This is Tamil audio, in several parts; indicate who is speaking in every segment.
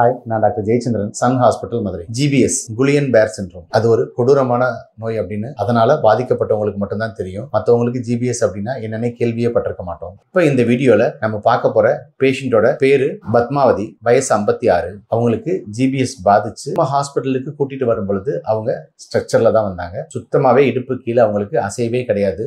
Speaker 1: ஹாய், நான் doctor Jayachandran, Sun hospital, Madurai. GBS Guillain Barre syndrome அது ஒரு கொடூரமான நோய் அப்படின்னு அதனால பாதிக்கப்பட்டவங்களுக்கு மட்டும்தான் தெரியும். மற்றவங்களுக்கு GBS அப்படின்னா என்னன்னே கேள்வியே பட்டிருக்க மாட்டோம். இப்போ இந்த வீடியோல நம்ம பார்க்க போற பேஷண்டோட பேரு பத்மாவதி, வயசு 56. அவங்களுக்கு GBS பாதிச்சு ஹாஸ்பிட்டலுக்கு கூட்டிட்டு வரும் பொழுது அவங்க ஸ்ட்ரக்சர்ல தான் வந்தாங்க. சுத்தமாவே இடுப்பு கீழே அவங்களுக்கு அசைவே கிடையாது.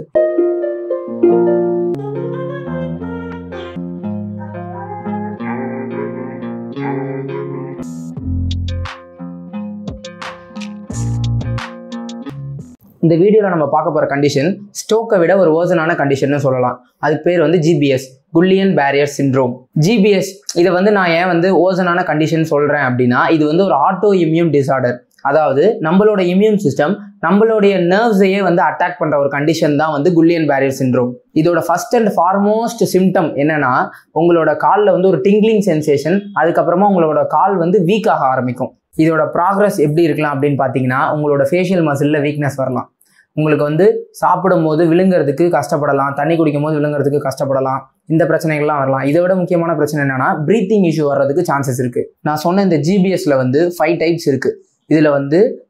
Speaker 2: இந்த வீடியோவில் நம்ம பார்க்க போகிற கண்டிஷன் ஸ்ட்ரோக்கை விட ஒரு ஓசனான கண்டிஷன்னு சொல்லலாம். அதுக்கு பேர் வந்து GBS, குல்லியன் பேரியர் சிண்ட்ரோம். GBS இதை வந்து நான் ஏன் ஓசனான கண்டிஷன் சொல்கிறேன் அப்படின்னா, இது ஒரு ஆட்டோ இம்யூன் டிசார்டர். அதாவது நம்மளோட இம்யூன் சிஸ்டம் நம்மளுடைய நர்வ்ஸையே அட்டாக் பண்ணுற ஒரு கண்டிஷன் தான் குல்லியன் பேரியர் சிண்ட்ரோம். இதோட ஃபர்ஸ்ட் அண்ட் ஃபார்மோஸ்ட் சிம்டம் என்னன்னா, உங்களோட காலில் ஒரு டிங்க்லிங் சென்சேஷன், அதுக்கப்புறமா உங்களோட கால் வீக் ஆக ஆரம்பிக்கும். இதோட ப்ராக்ரஸ் எப்படி இருக்கலாம் அப்படின்னு பார்த்தீங்கன்னா, உங்களோட ஃபேஷியல் மசிலில் வீக்னஸ் வரலாம், உங்களுக்கு சாப்பிடும் போது விழுங்குறதுக்கு கஷ்டப்படலாம், தண்ணி குடிக்கும் போது விழுங்குறதுக்கு கஷ்டப்படலாம், இந்த பிரச்சனைகள்லாம் வரலாம். இதை விட முக்கியமான பிரச்சனை என்னன்னா, ப்ரீத்திங் இஷ்யூ வர்றதுக்கு சான்சஸ் இருக்குது. நான் சொன்ன இந்த GBSல 5 டைப்ஸ் இருக்குது. இதில்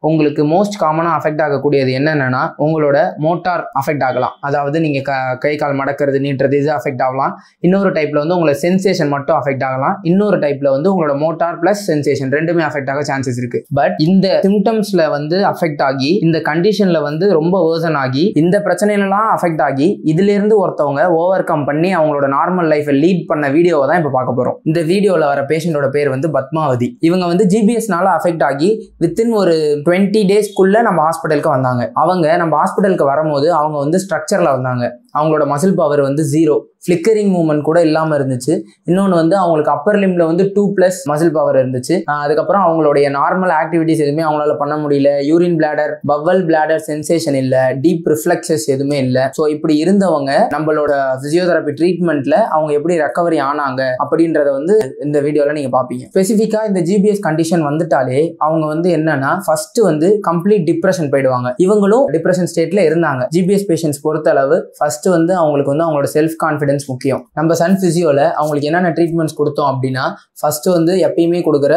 Speaker 2: உங்களுக்கு மோஸ்ட் காமனாக அஃபெக்ட் ஆகக்கூடியது என்னென்னா, உங்களோட மோட்டார் அஃபெக்ட் ஆகலாம். அதாவது நீங்கள் கை கால் மடக்கிறது, நீட்டுறது, இது அஃபெக்ட் ஆகலாம். இன்னொரு டைப்பில் உங்களோட சென்சேஷன் மட்டும் அஃபெக்ட் ஆகலாம். இன்னொரு டைப்பில் உங்களோட மோட்டார் ப்ளஸ் சென்சேஷன் ரெண்டுமே அஃபெக்ட் ஆக சான்சஸ் இருக்குது. பட் இந்த சிம்டம்ஸில் அஃபெக்ட் ஆகி, இந்த கண்டிஷனில் ரொம்ப வேர்சன் ஆகி, இந்த பிரச்சனைலாம் அஃபெக்ட் ஆகி, இதிலிருந்து ஒருத்தவங்க ஓவர் கம் பண்ணி அவங்களோட நார்மல் லைஃபை லீட் பண்ண வீடியோவை தான் இப்போ பார்க்க போகிறோம். இந்த வீடியோவில் வர பேஷண்டோட பேர் பத்மாவதி. இவங்க GBSனால அஃபெக்ட் ஆகி வித்தின் ஒரு 20 டேஸ்க்குள்ள நம்ம ஹாஸ்பிட்டலுக்கு வந்தாங்க. அவங்க நம்ம ஹாஸ்பிட்டலுக்கு வரும்போது அவங்க ஸ்ட்ரக்சர்ல வந்தாங்க. அவங்களோட மசில் பவர் 0, ஃபிளிக்கரிங் மூவ்மெண்ட் கூட இல்லாமல் இருந்துச்சு. இன்னொன்று அவங்களுக்கு அப்பர் லிம்ல 2+ மசில் பவர் இருந்துச்சு. அதுக்கப்புறம் அவங்களுடைய நார்மல் ஆக்டிவிட்டிஸ் எதுவுமே அவங்களால பண்ண முடியல. Urine bladder, bowel bladder sensation இல்லை, டீப் ரிஃப்ளெக்ஸஸ் எதுவுமே இல்லை. ஸோ இப்படி இருந்தவங்க நம்மளோட பிசியோதெரபி ட்ரீட்மெண்ட்ல அவங்க எப்படி ரெக்கவரி ஆனாங்க அப்படின்றத இந்த வீடியோல நீங்க பாப்பீங்க. ஸ்பெசிஃபிக்கா இந்த GBS கண்டிஷன் வந்துட்டாலே அவங்க என்னன்னா, ஃபர்ஸ்ட் கம்ப்ளீட் டிப்ரெஷன் போயிடுவாங்க. இவங்களும் டிப்ரெஷன் ஸ்டேட்ல இருந்தாங்க. GBS பேஷண்ட்ஸ் பொறுத்த அளவு ஃபர்ஸ்ட் அவங்களுக்கு அவங்களோட செல்ஃப் கான்ஃபிடன்ஸ் முக்கியம். நம்ம சன் பிசியோல அவங்களுக்கு என்னென்ன ட்ரீட்மெண்ட்ஸ் கொடுத்தோம் அப்படின்னா, ஃபர்ஸ்ட் எப்பயுமே கொடுக்குற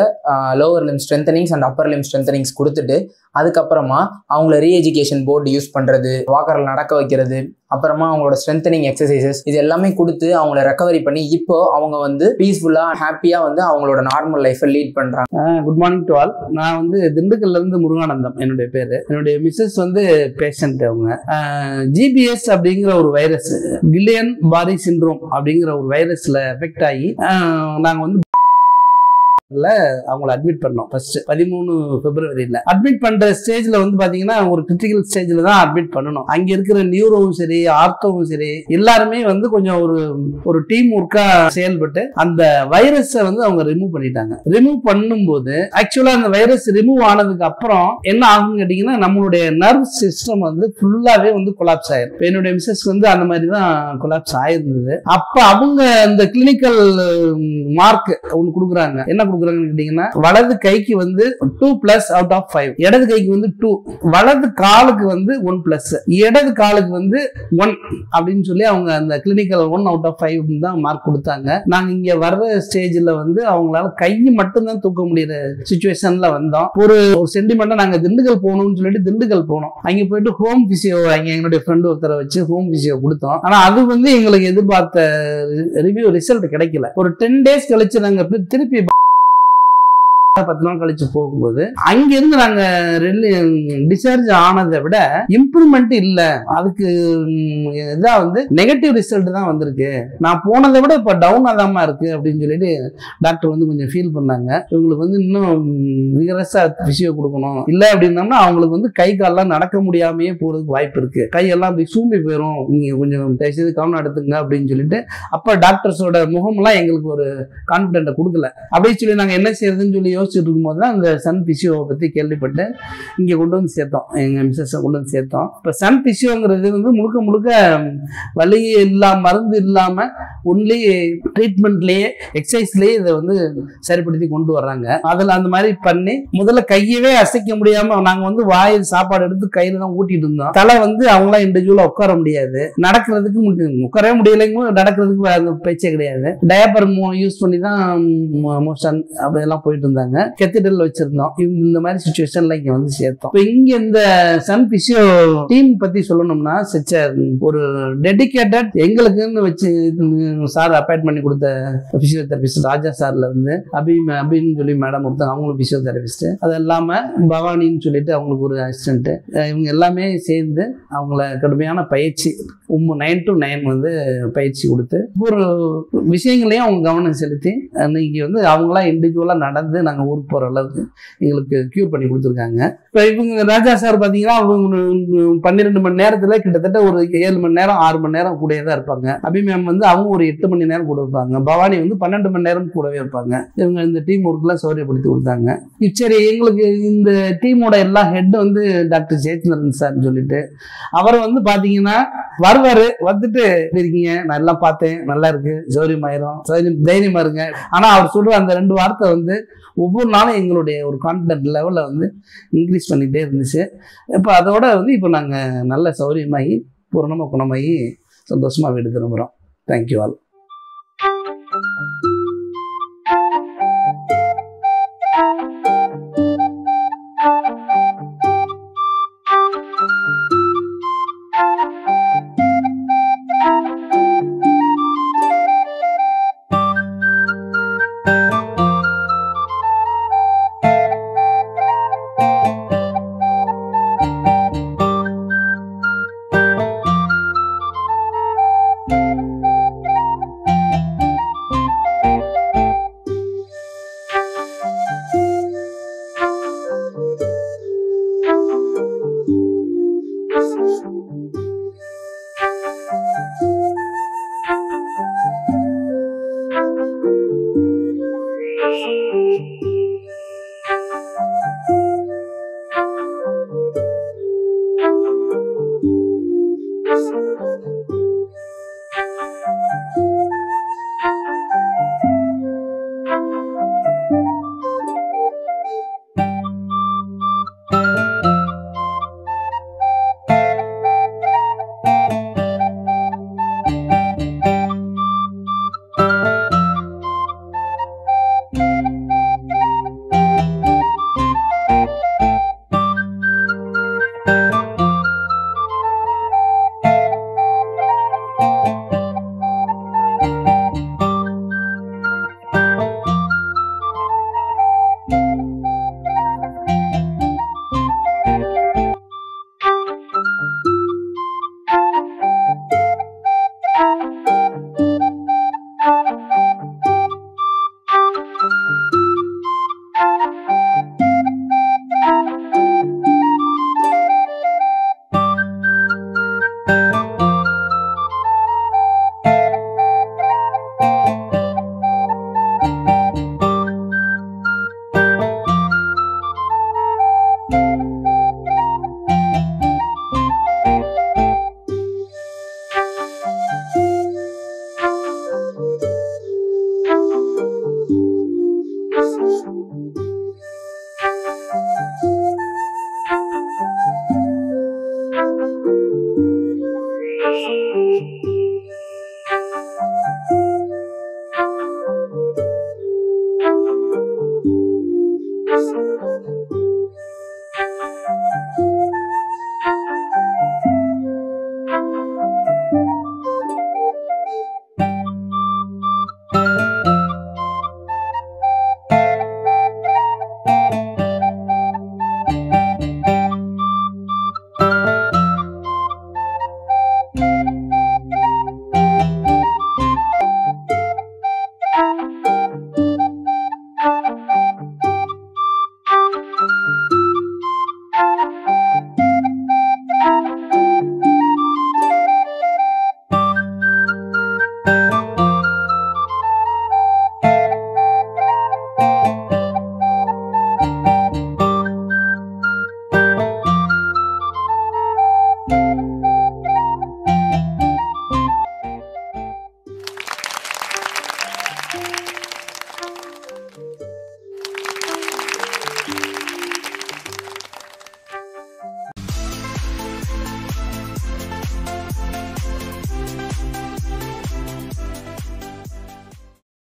Speaker 2: lower limb strengthenings and upper limb strengthenings கொடுத்துட்டு, அதுக்கப்புறமா அவங்கள ரீஎஜுகேஷன் போர்டு யூஸ் பண்றது, வாக்கரில் நடக்க வைக்கிறது, அப்புறமா அவங்களோட ஸ்ட்ரென்தனிங் எக்ஸசைசஸ் இது எல்லாமே கொடுத்து அவங்கள ரெக்கவரி பண்ணி இப்போ அவங்க பீஸ்ஃபுல்லா ஹாப்பியா அவங்களோட நார்மல் லைஃபை லீட் பண்றாங்க.
Speaker 3: Good morning to all. நான் திண்டுக்கல்ல இருந்து முருகானந்தம் என்னுடைய பேரு. என்னுடைய மிஸ்ஸஸ் பேஷண்ட். அவங்க GBS அப்படிங்கிற ஒரு வைரஸ், கில்லியன் பேரியர் சிண்ட்ரோம் அப்படிங்கிற ஒரு வைரஸ்ல எஃபெக்ட் ஆகி நாங்க அவங்களை அட்மிட் பண்ணோம். ஃபர்ஸ்ட் 13 பிப்ரவரியில அட்மிட் பண்ற ஸ்டேஜ்ல பாத்தீங்கன்னா ஒரு கிரிட்டிக்கல் ஸ்டேஜ்ல தான் அட்மிட் பண்ணணும். அங்க இருக்கிற நியூரோவும் சரி, ஆர்த்தோவும் சரி, எல்லாருமே கொஞ்சம் ஒரு டீம் ஒர்க்கா செயல்பட்டு அந்த வைரஸை அவங்க ரிமூவ் பண்ணிட்டாங்க. ரிமூவ் பண்ணும்போது ஆக்சுவலா அந்த வைரஸ் ரிமூவ் ஆனதுக்கு அப்புறம் என்ன ஆகும்னு கேட்டீங்கன்னா, நம்மளுடைய நர்வ் சிஸ்டம் ஃபுல்லாவே கொலாப்ஸ் ஆயிரும். என்னுடைய மிஸ்ஸஸ் அந்த மாதிரி தான் கொலாப்ஸ் ஆயிருந்தது. அப்ப அவங்க இந்த கிளினிக்கல் மார்க் ஒன்னு கொடுக்குறாங்க. என்ன வலது கைக்கு 2+ அவுட் ஆஃப் 5, இடது கைக்கு 2, வலது காலுக்கு 1+, இடது காலுக்கு 1 அப்படின்னு சொல்லி அவங்க அந்த கிளினிக்கல் 1 அவுட் ஆஃப் 5 தான் மார்க் கொடுத்தாங்க. நாங்க இங்க வர்ற ஸ்டேஜ்ல அவங்களால கை மட்டும் தான் தூக்க முடியற சிச்சுவேஷன்ல வந்தோம். ஒரு சென்டிமெண்டா நாங்க திண்டுக்கல் போகணும்னு சொல்லிட்டு திண்டுக்கல் போனோம். அங்க போயிட்டு ஹோம் பிசியோ, அங்க எங்களுடைய ஃப்ரெண்ட் ஒருத்தரை வச்சு ஹோம் பிசியோ கொடுத்தோம். ஆனா அது எங்களுக்கு எதிர்பார்த்த ரிவ்யூ ரிசல்ட் கிடைக்கல. ஒரு 10 டேஸ் கழிச்சு நாங்க திருப்பி 10 நாள் கழிச்சு போகும்போது அங்கிருந்து நாங்க டிஸ்சார்ஜ் ஆனதை விட இம்ப்ரூவ்மெண்ட் இல்ல, அதுக்கு இதான் நெகட்டிவ் ரிசல்ட் தான் வந்திருக்கு, நான் போனதை விட இப்ப டவுன் ஆகாம இருக்கு அப்படின்னு சொல்லிட்டு டாக்டர் கொஞ்சம் ஃபீல் பண்ணாங்க. இவங்களுக்கு இன்னும் விகரஸா பிசியோ கொடுக்கணும், இல்ல அப்படின்னோம்னா அவங்களுக்கு கை கால்லாம் நடக்க முடியாமையே போறதுக்கு வாய்ப்பு இருக்கு, கையெல்லாம் அப்படி சூம்பி போயிடும், நீங்க கொஞ்சம் தயவுசெய்து கவனம் எடுத்துங்க அப்படின்னு சொல்லிட்டு, அப்ப டாக்டர்ஸோட முகம்லாம் எங்களுக்கு ஒரு கான்பிடென்ட் கொடுக்கல. அப்படின்னு சொல்லி நாங்க என்ன செய்யறதுன்னு சொல்லி யோசிச்சுட்டு இருக்கும்போது தான் அந்த சன் பிசியோவை பற்றி கேள்விப்பட்டு இங்கே கொண்டு வந்து சேர்த்தோம். எங்கள் மிஸ்ஸஸை கொண்டு வந்து சேர்த்தோம். இப்போ சன் பிசியோங்கிறது வந்து முழுக்க முழுக்க வலி இல்லாமல் மருந்து இல்லாமல் ஒன்லி ட்ரீட்மெண்ட்லேயே எக்ஸசைஸ்லேயே இதை வந்து சரிப்படுத்தி கொண்டு வர்றாங்க. அதில் அந்த மாதிரி பண்ணி முதல்ல கையவே அசைக்க முடியாமல் நாங்கள் வந்து வாயில் சாப்பாடு எடுத்து கையில் தான் ஊட்டிட்டு இருந்தோம். தலை வந்து அவங்களாம் இண்டிவிஜுவலாக உட்கார முடியாது, நடக்கிறதுக்கு உட்காரவே முடியலைங்க, நடக்கிறதுக்கு அந்த பேச்சே கிடையாது. டயப்பர் யூஸ் பண்ணி தான் மோஷன் அப்படியெல்லாம் போயிட்டு இருந்தாங்க. கெத்திடல் வச்சிருந்தோம். இந்த மாதிரி சுச்சுவேஷன்ல இங்கே வந்து சேர்த்தோம். இப்போ இங்கே இந்த சன் பிசியோ டீம் பற்றி சொல்லணும்னா ஒரு டெடிகேட்டட் எங்களுக்குன்னு வச்சு சார் அப்பாயிண்ட் பண்ணி கொடுத்த பிசியோதெரபிஸ்ட் ராஜா சார்ல இருந்து அபின்னு சொல்லி மேடம் ஒருத்தங்க, அவங்களும் பிசியோதெரபிஸ்ட். அது இல்லாமல் பவானின்னு சொல்லிட்டு அவங்களுக்கு ஒரு அசிஸ்டன்ட். இவங்க எல்லாமே சேர்ந்து அவங்கள கடுமையான பயிற்சி 9 to 9 வந்து பயிற்சி கொடுத்து ஒரு விஷயங்களையும் அவங்க கவனம் செலுத்தி அன்னைக்கு வந்து அவங்களா இண்டிவிஜுவலாக நடந்து நாங்கள் ஊருக்கு போகிற அளவுக்கு எங்களுக்கு க்யூர் பண்ணி கொடுத்துருக்காங்க. இப்போ இவங்க ராஜா சார் பார்த்தீங்கன்னா அவங்க 12 மணி நேரத்தில் கிட்டத்தட்ட ஒரு 7 மணி நேரம் 6 மணி நேரம் கூடயே தான் இருப்பாங்க. அபி மேம் வந்து அவங்க ஒரு 8 மணி நேரம் கூட இருப்பாங்க. பவானி வந்து 12 மணி நேரம் கூடவே இருப்பாங்க. இவங்க இந்த டீம் ஒர்க்லாம் சௌரியப்படுத்தி கொடுத்தாங்க. சரி, எங்களுக்கு இந்த டீமோட எல்லா ஹெட் வந்து டாக்டர் ஜெயச்சந்திரன் சார்னு சொல்லிட்டு அவரை வந்து பார்த்தீங்கன்னா வருவார். வந்துட்டு இருக்கீங்க, நான் எல்லாம் பார்த்தேன், நல்லா இருக்கு, சௌரியமாயிரும், தைரியமா இருங்க. ஆனால் அவர் சொல்ற அந்த 2 வார்த்தை வந்து ஒவ்வொரு நாளும் எங்களுடைய ஒரு கான்ஃபிடன்ட் லெவலில் வந்து இன்க்ரீஸ் பண்ணிகிட்டே இருந்துச்சு. இப்போ அதோட வந்து இப்போ நாங்கள் நல்ல சௌரியமாகி பூரணமாக குணமாகி சந்தோஷமாக வீடு திரும்புகிறோம். Thank you all.